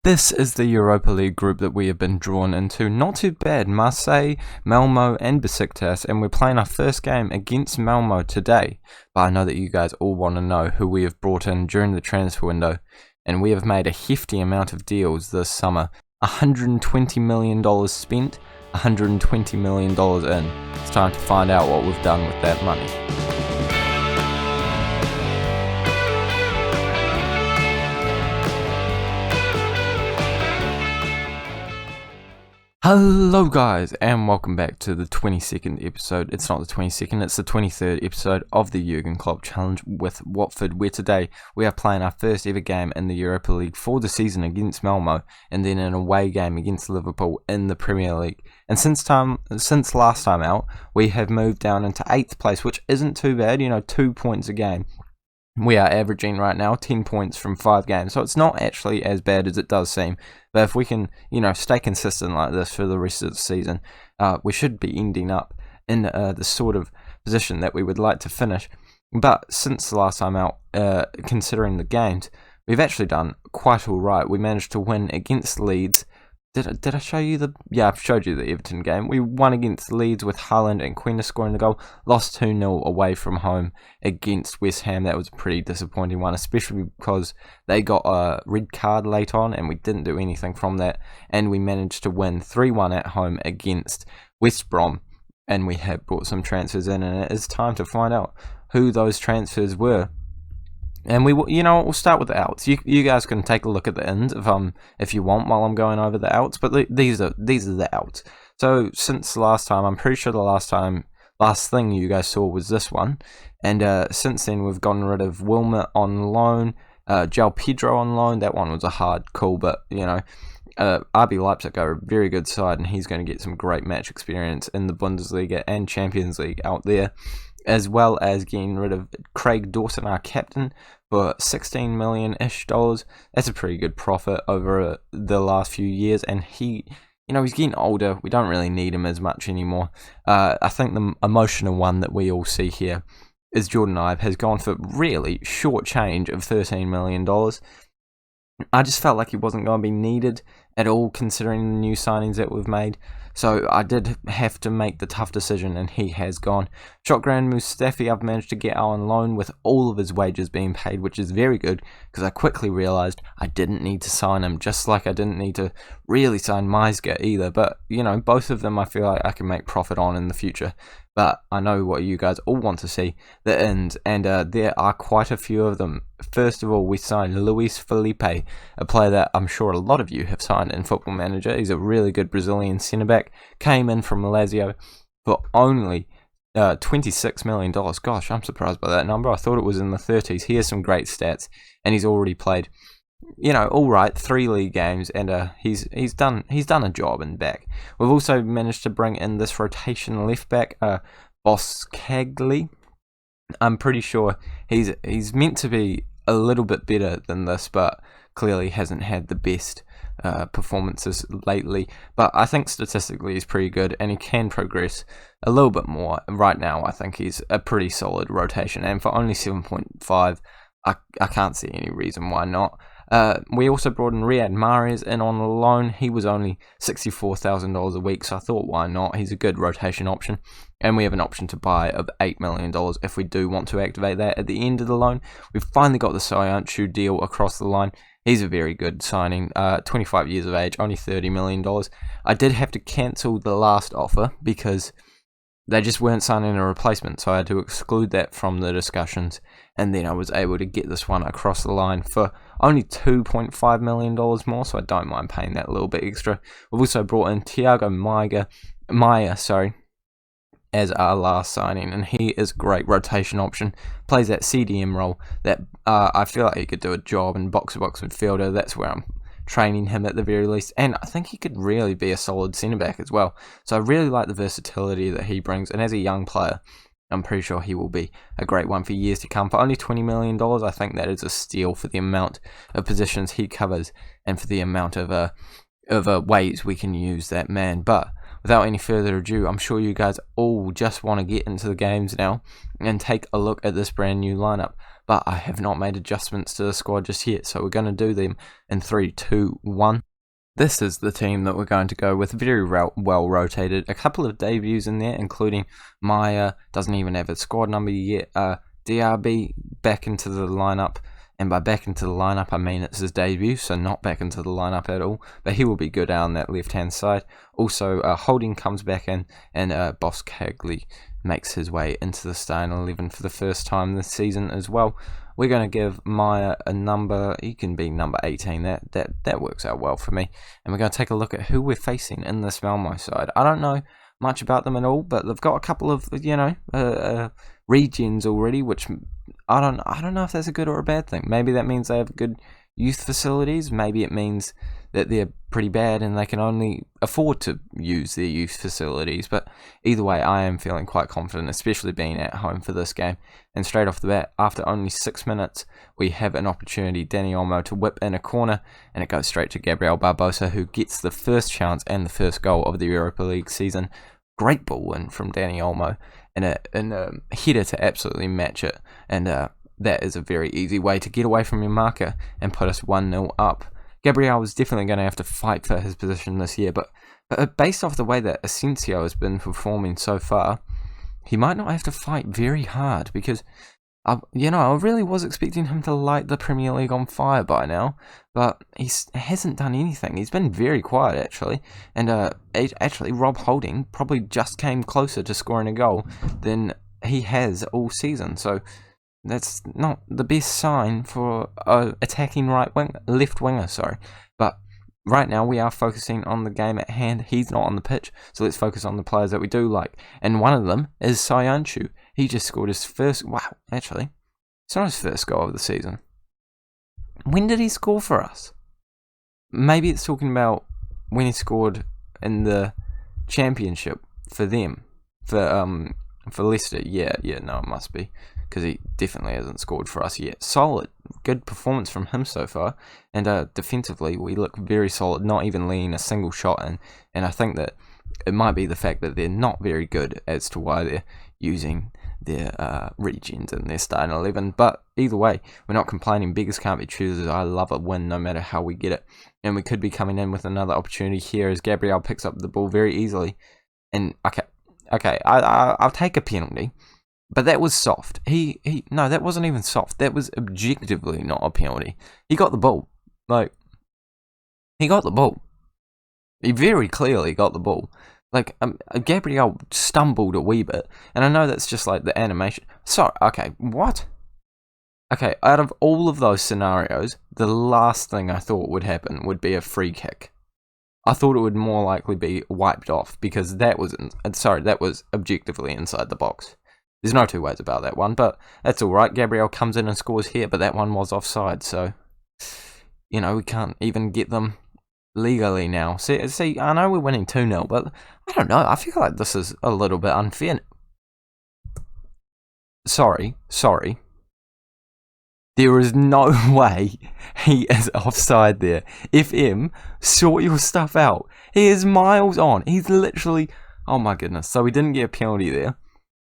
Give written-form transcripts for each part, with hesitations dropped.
This is the Europa League group that we have been drawn into. Not too bad. Marseille, Malmo and Besiktas, and we're playing our first game against Malmo today. But I know that you guys all want to know who we have brought in during the transfer window, and we have made a hefty amount of deals this summer. $120 million spent, $120 million in. It's time to find out what we've done with that money. Hello guys, and welcome back to the 22nd episode. It's not the 22nd, it's the 23rd episode of the Jürgen Klopp Challenge with Watford, where today we are playing our first ever game in the Europa League for the season against Malmo, and then an away game against Liverpool in the Premier League. And since last time out, we have moved down into 8th place, which isn't too bad, 2 points a game. We are averaging right now 10 points from 5 games, so it's not actually as bad as it does seem. But if we can, stay consistent like this for the rest of the season, we should be ending up in the sort of position that we would like to finish. But since the last time out, considering the games, we've actually done quite all right. We managed to win against Leeds. Did I show you Yeah, I've showed you the Everton game. We won against Leeds with Haaland and Quina scoring the goal. Lost 2-0 away from home against West Ham. That was a pretty disappointing one, especially because they got a red card late on and we didn't do anything from that. And we managed to win 3-1 at home against West Brom. And we have brought some transfers in, and it is time to find out who those transfers were. And we'll start with the outs. You guys can take a look at the ins if you want while I'm going over the outs. But these are the outs. So since last time, I'm pretty sure the last thing you guys saw was this one. And since then, we've gotten rid of Wilmer on loan, João Pedro on loan. That one was a hard call, but RB Leipzig are a very good side, and he's going to get some great match experience in the Bundesliga and Champions League out there, as well as getting rid of Craig Dawson, our captain, for $16 million-ish. That's a pretty good profit over the last few years, and he's getting older. We don't really need him as much anymore. I think the emotional one that we all see here is Jordan Ibe has gone for really short change of $13 million. I just felt like he wasn't going to be needed at all, considering the new signings that we've made. So I did have to make the tough decision, and he has gone. Shotgram Mustafi, I've managed to get on loan with all of his wages being paid, which is very good, because I quickly realised I didn't need to sign him, just like I didn't need to really sign Meisger either. But, both of them I feel like I can make profit on in the future. But I know what you guys all want to see, the ins, and there are quite a few of them. First of all, we signed Luis Felipe, a player that I'm sure a lot of you have signed in Football Manager. He's a really good Brazilian centre-back, came in from Lazio for only $26 million. Gosh, I'm surprised by that number. I thought it was in the 30s. He has some great stats, and he's already played, all right, 3 league games, and he's done a job and back. We've also managed to bring in this rotation left back, Boskagli. I'm pretty sure he's meant to be a little bit better than this, but clearly hasn't had the best performances lately. But I think statistically he's pretty good, and he can progress a little bit more. Right now, I think he's a pretty solid rotation, and for only 7.5, I can't see any reason why not. We also brought in Riyad Mahrez in on loan. He was only $64,000 a week, so I thought, why not? He's a good rotation option. And we have an option to buy of $8 million if we do want to activate that at the end of the loan. We've finally got the Soyuncu deal across the line. He's a very good signing, 25 years of age, only $30 million. I did have to cancel the last offer because they just weren't signing a replacement, so I had to exclude that from the discussions, and then I was able to get this one across the line for only $2.5 million more, so I don't mind paying that little bit extra. We've also brought in Thiago Maia, as our last signing, and he is a great rotation option. Plays that CDM role that I feel like he could do a job in box-to-box midfielder. That's where I'm training him at the very least, and I think he could really be a solid centre-back as well. So I really like the versatility that he brings, and as a young player, I'm pretty sure he will be a great one for years to come. For only $20 million, I think that is a steal for the amount of positions he covers and for the amount of ways we can use that man. But without any further ado, I'm sure you guys all just want to get into the games now and take a look at this brand new lineup. But I have not made adjustments to the squad just yet, so we're going to do them in 3, 2, 1. This is the team that we're going to go with, very well rotated. A couple of debuts in there, including Maya, doesn't even have a squad number yet. DRB back into the lineup, and by back into the lineup I mean it's his debut, so not back into the lineup at all, but he will be good out on that left hand side. Also Holding comes back in, and Boss Cagley makes his way into the starting 11 for the first time this season as well. We're going to give Maya a number. He can be number 18. That works out well for me. And we're going to take a look at who we're facing in this Malmo side. I don't know much about them at all, but they've got a couple of, regions already, which I don't know if that's a good or a bad thing. Maybe that means they have good youth facilities. Maybe it means that they're pretty bad and they can only afford to use their youth facilities. But either way, I am feeling quite confident, especially being at home for this game. And straight off the bat, after only 6 minutes, we have an opportunity, Dani Olmo, to whip in a corner, and it goes straight to Gabriel Barbosa, who gets the first chance and the first goal of the Europa League season. Great ball in from Dani Olmo, and a header to absolutely match it. And that is a very easy way to get away from your marker and put us 1-0 up. Gabriel is definitely going to have to fight for his position this year, but based off the way that Asensio has been performing so far, he might not have to fight very hard, because I really was expecting him to light the Premier League on fire by now, but he hasn't done anything. He's been very quiet, actually, and actually Rob Holding probably just came closer to scoring a goal than he has all season, so that's not the best sign for attacking left winger, but right now we are focusing on the game at hand. He's not on the pitch, so let's focus on the players that we do like, and one of them is Sayanchu. He just scored his first, actually, it's not his first goal of the season. When did he score for us? Maybe it's talking about when he scored in the championship for them, for Leicester. Yeah, no, it must be, because he definitely hasn't scored for us yet. Solid, good performance from him so far, and defensively we look very solid, not even leaning a single shot in, and I think that it might be the fact that they're not very good as to why they're using their regions in their starting 11, but either way, we're not complaining. Beggars can't be choosers. I love a win no matter how we get it, and we could be coming in with another opportunity here as Gabriel picks up the ball very easily, and okay, I'll take a penalty. But that was soft. No, that wasn't even soft. That was objectively not a penalty. He got the ball. He got the ball. He very clearly got the ball. Gabriel stumbled a wee bit, and I know that's just like the animation. Sorry, okay, what? Okay, out of all of those scenarios, the last thing I thought would happen would be a free kick. I thought it would more likely be wiped off, because that was objectively inside the box. There's no two ways about that one, but that's alright. Gabriel comes in and scores here, but that one was offside, so, we can't even get them legally now. See, I know we're winning 2-0, but I don't know, I feel like this is a little bit unfair. Sorry. There is no way he is offside there. FM, sort your stuff out. He is miles on. He's literally, oh my goodness. So we didn't get a penalty there.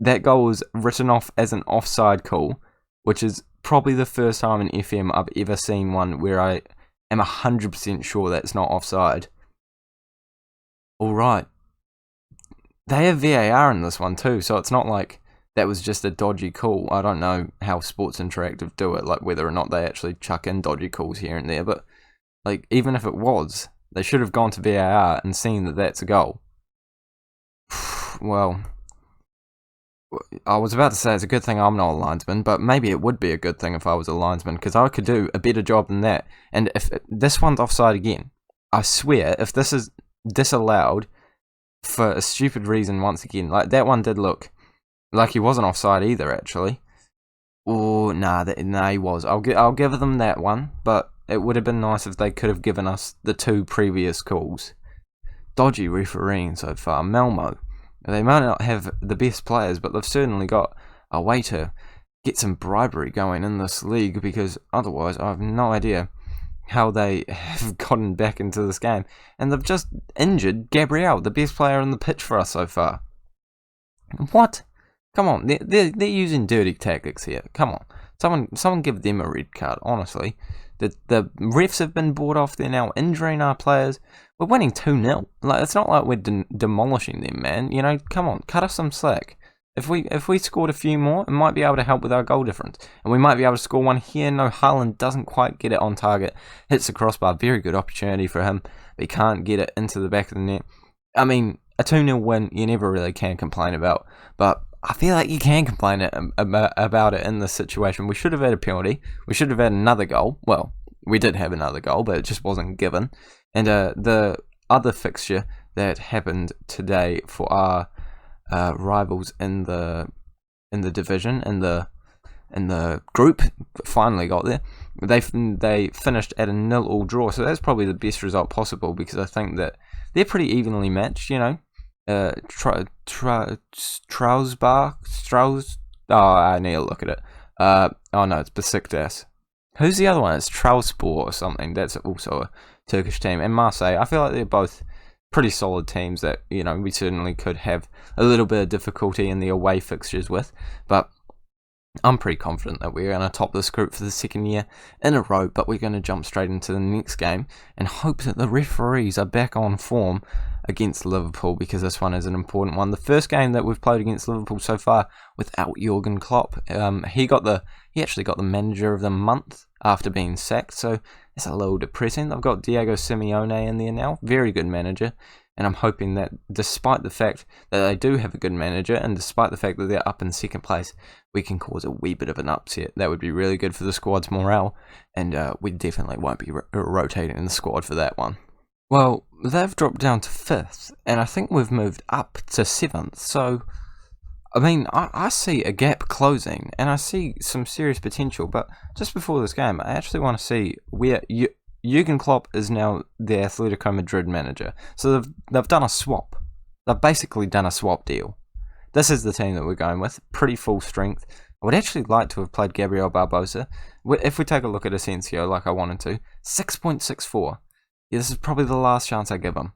That goal was written off as an offside call, which is probably the first time in FM I've ever seen one where I am 100% sure that's not offside. Alright. They have VAR in this one too, so it's not like that was just a dodgy call. I don't know how Sports Interactive do it, like whether or not they actually chuck in dodgy calls here and there, but even if it was, they should have gone to VAR and seen that that's a goal. Well, I was about to say it's a good thing I'm not a linesman, but maybe it would be a good thing if I was a linesman, because I could do a better job than that. And if this one's offside again, I swear, if this is disallowed for a stupid reason once again, like that one did look like he wasn't offside either, actually. Oh, nah, he was. I'll give them that one, but it would have been nice if they could have given us the two previous calls. Dodgy refereeing so far. Malmo. They might not have the best players, but they've certainly got a way to get some bribery going in this league, because otherwise I have no idea how they have gotten back into this game, and they've just injured Gabriel, the best player on the pitch for us so far. What? Come on, they're using dirty tactics here. Come on, someone give them a red card. Honestly, the refs have been bought off. They're now injuring our players. We're winning 2-0. Like, it's not like we're demolishing them, man. You know, come on, cut us some slack. If we scored a few more, it might be able to help with our goal difference. And we might be able to score one here. No, Haaland doesn't quite get it on target. Hits the crossbar. Very good opportunity for him. But he can't get it into the back of the net. I mean, a 2-0 win, you never really can complain about. But I feel like you can complain about it in this situation. We should have had a penalty. We should have had another goal. Well, we did have another goal, but it just wasn't given. And the other fixture that happened today for our rivals in the division, in the group, finally got there. They finished at a 0-0 draw, so that's probably the best result possible, because I think that they're pretty evenly matched. You know, Strauss. Oh, I need to look at it. Oh no, it's Besiktas. Who's the other one? It's Trabzonspor or something. That's also a Turkish team. And Marseille. I feel like they're both pretty solid teams that, you know, we certainly could have a little bit of difficulty in the away fixtures with. But I'm pretty confident that we're going to top this group for the second year in a row. But we're going to jump straight into the next game and hope that the referees are back on form against Liverpool, because this one is an important one. The first game that we've played against Liverpool so far without Jürgen Klopp. He actually got the manager of the month after being sacked, so it's a little depressing. I've got Thiago Simeone in there now, very good manager, and I'm hoping that despite the fact that they do have a good manager, and despite the fact that they're up in second place, we can cause a wee bit of an upset. That would be really good for the squad's morale, and we definitely won't be rotating the squad for that one. Well, they've dropped down to 5th, and I think we've moved up to 7th, so I mean, I see a gap closing, and I see some serious potential, but just before this game, I actually want to see where Jürgen Klopp is now the Atletico Madrid manager. So they've done a swap. They've basically done a swap deal. This is the team that we're going with, pretty full strength. I would actually like to have played Gabriel Barbosa. If we take a look at Asensio like I wanted to, 6.64. Yeah, this is probably the last chance I give him.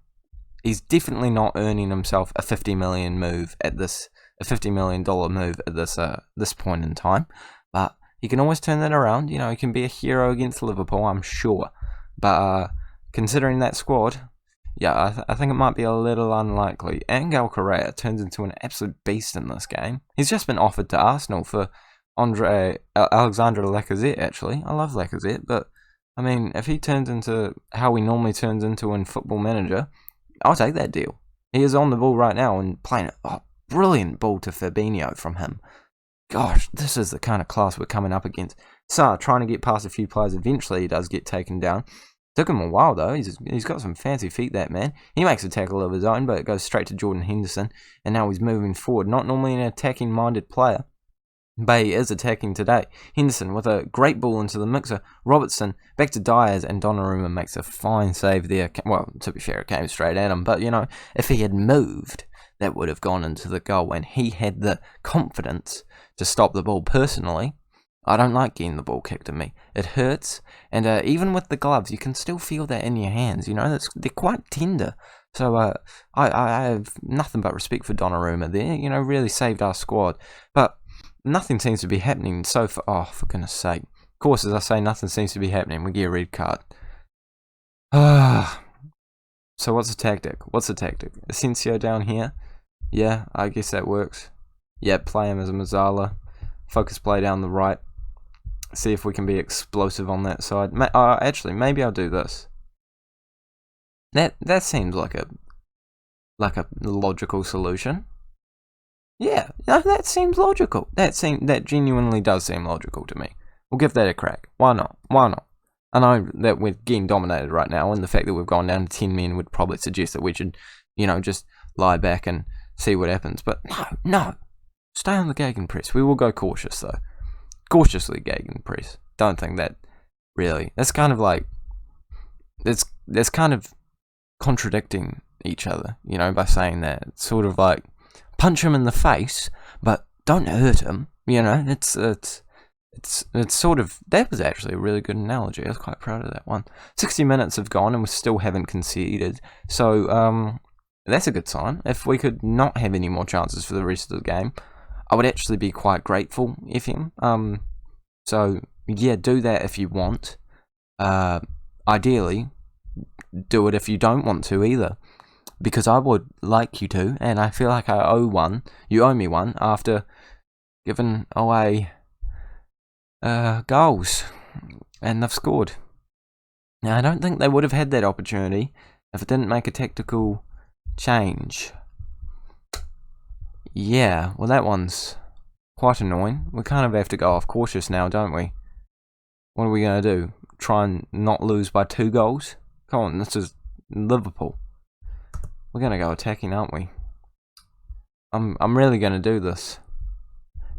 He's definitely not earning himself a $50 million move at this. A $50 million move at this point in time, but he can always turn that around. You know, he can be a hero against Liverpool, I'm sure. But considering that squad, yeah, I think it might be a little unlikely. Angel Correa turns into an absolute beast in this game. He's just been offered to Arsenal for Alexandre Lacazette. Actually, I love Lacazette, but I mean, if he turns into how he normally turns into in Football Manager, I'll take that deal. He is on the ball right now and playing it. Oh, brilliant ball to Fabinho from him. Gosh, this is the kind of class we're coming up against. Sarr trying to get past a few players. Eventually he does get taken down. Took him a while though. He's got some fancy feet, that man. He makes a tackle of his own, but it goes straight to Jordan Henderson. And now he's moving forward. Not normally an attacking-minded player, but he is attacking today. Henderson with a great ball into the mixer. Robertson back to Diaz, and Donnarumma makes a fine save there. Well, to be fair, it came straight at him. But, you know, if he had moved, that would have gone into the goal, and he had the confidence to stop the ball. Personally, I don't like getting the ball kicked at me. It hurts, and even with the gloves, you can still feel that in your hands. You know, they're quite tender. So I have nothing but respect for Donnarumma there. You know, really saved our squad. But nothing seems to be happening so far. Oh, for goodness sake. Of course, as I say, nothing seems to be happening. We get a red card. So what's the tactic? Asensio down here? Yeah, I guess that works. Yeah, play him as a Mazzala. Focus play down the right. See if we can be explosive on that side. Actually, maybe I'll do this. That seems like a logical solution. Yeah, no, that seems logical. That genuinely does seem logical to me. We'll give that a crack. Why not? I know that we're getting dominated right now, and the fact that we've gone down to 10 men would probably suggest that we should, you know, just lie back and see what happens. But no. Stay on the gegenpress. We will go cautious, though. Cautiously gegenpress. Don't think that, really. That's kind of like... That's kind of contradicting each other, you know, by saying that. It's sort of like, punch him in the face, but don't hurt him, you know. It's it's sort of, that was actually a really good analogy. I was quite proud of that one. 60 minutes have gone and we still haven't conceded. So that's a good sign. If we could not have any more chances for the rest of the game, I would actually be quite grateful, FM. So yeah, do that if you want. Ideally, do it if you don't want to either, because I would like you to, and I feel like I owe one. You owe me one after giving away goals, and they've scored. Now, I don't think they would have had that opportunity if it didn't make a tactical change. Yeah, well, that one's quite annoying. We kind of have to go off cautious now, don't we? What are we going to do? Try and not lose by 2 goals? Come on, this is Liverpool. We're going to go attacking, aren't we? I'm really going to do this.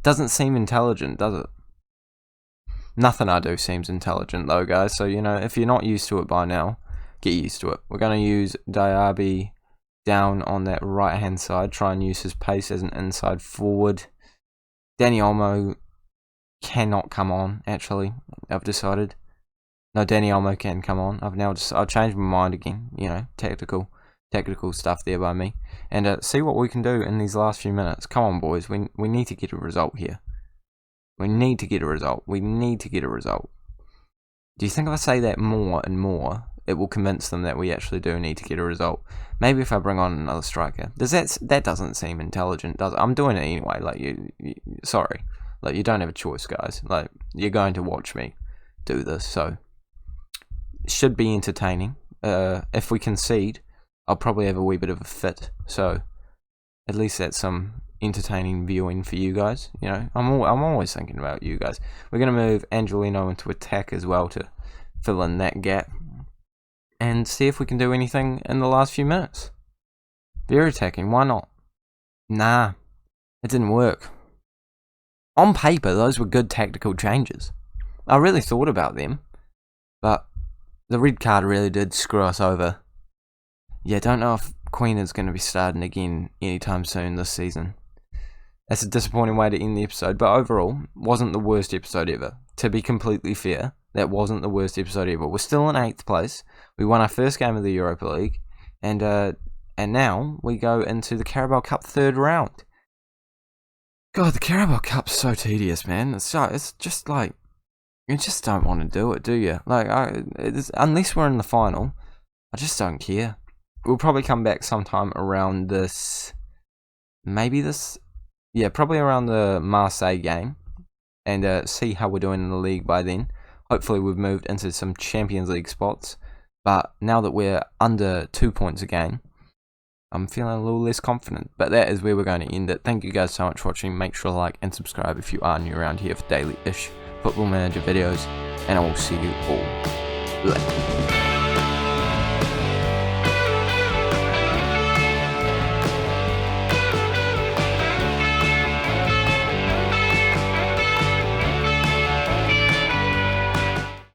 Doesn't seem intelligent, does it? Nothing I do seems intelligent though, guys. So, you know, if you're not used to it by now, get used to it. We're going to use Diaby down on that right-hand side. Try and use his pace as an inside forward. Danny Olmo cannot come on, actually. I've decided. No, Danny Olmo can come on. I've changed my mind again. You know, tactical stuff there by me. And see what we can do in these last few minutes. Come on, boys. We need to get a result here. We need to get a result. Do you think if I say that more and more, it will convince them that we actually do need to get a result? Maybe if I bring on another striker. That doesn't seem intelligent, does it? I'm doing it anyway. Like, sorry. Like, you don't have a choice, guys. Like, you're going to watch me do this, so it should be entertaining. If we concede, I'll probably have a wee bit of a fit. So at least that's some entertaining viewing for you guys. You know, I'm always thinking about you guys. We're going to move Angelino into attack as well to fill in that gap and see if we can do anything in the last few minutes. Very attacking, why not? Nah, it didn't work. On paper, those were good tactical changes. I really thought about them, but the red card really did screw us over. Yeah, don't know if Queen is going to be starting again anytime soon this season. That's a disappointing way to end the episode, but overall, wasn't the worst episode ever. To be completely fair, that wasn't the worst episode ever. We're still in 8th place. We won our first game of the Europa League, and now we go into the Carabao Cup 3rd round. God, the Carabao Cup's so tedious, man. It's just like, you just don't want to do it, do you? Like, unless we're in the final, I just don't care. We'll probably come back sometime around this, probably around the Marseille game, and see how we're doing in the league by then. Hopefully we've moved into some Champions League spots, but now that we're under 2 points a game, I'm feeling a little less confident. But that is where we're going to end it. Thank you guys so much for watching. Make sure to like and subscribe if you are new around here for daily-ish Football Manager videos, and I will see you all later.